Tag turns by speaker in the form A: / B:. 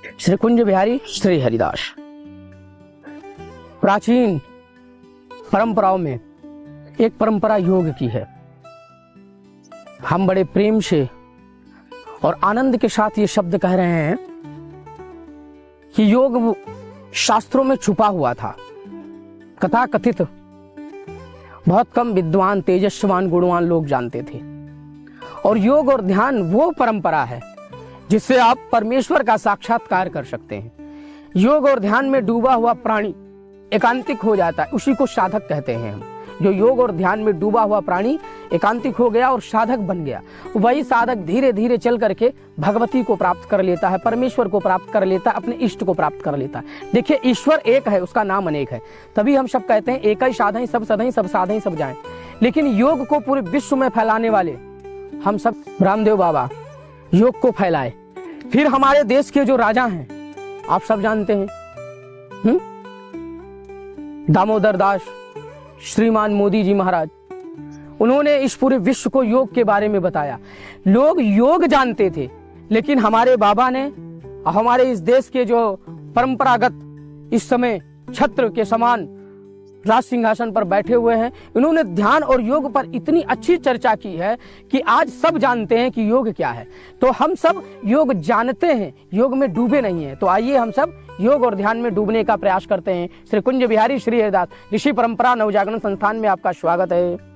A: श्री कुंज बिहारी श्री हरिदास। प्राचीन परंपराओं में एक परंपरा योग की है। हम बड़े प्रेम से और आनंद के साथ ये शब्द कह रहे हैं कि योग शास्त्रों में छुपा हुआ था। कथा कथित बहुत कम विद्वान, तेजस्वान, गुणवान लोग जानते थे। और योग और ध्यान वो परंपरा है जिससे आप परमेश्वर का साक्षात्कार कर सकते हैं। योग और ध्यान में डूबा हुआ प्राणी एकांतिक हो जाता है, उसी को साधक कहते हैं हम। जो योग और ध्यान में डूबा हुआ प्राणी एकांतिक हो गया और साधक बन गया, वही साधक धीरे धीरे चल करके भगवती को प्राप्त कर लेता है, परमेश्वर को प्राप्त कर लेता है, अपने इष्ट को प्राप्त कर लेता है। देखिए, ईश्वर एक है, उसका नाम अनेक है। तभी हम सब कहते हैं एक ही साधन सब सधई, सब साधई सब जाएं। लेकिन योग को पूरे विश्व में फैलाने वाले हम सब, रामदेव बाबा योग को फैलाए। फिर हमारे देश के जो राजा हैं आप सब जानते हैं, दामोदर दास, श्रीमान मोदी जी महाराज, उन्होंने इस पूरे विश्व को योग के बारे में बताया। लोग योग जानते थे, लेकिन हमारे बाबा ने हमारे इस देश के जो परंपरागत इस समय छत्र के समान राज सिंहासन पर बैठे हुए हैं, इन्होंने ध्यान और योग पर इतनी अच्छी चर्चा की है कि आज सब जानते हैं कि योग क्या है। तो हम सब योग जानते हैं, योग में डूबे नहीं हैं। तो आइए हम सब योग और ध्यान में डूबने का प्रयास करते हैं। श्री कुंज बिहारी श्री हरिदास ऋषि परंपरा नवजागरण संस्थान में आपका स्वागत है।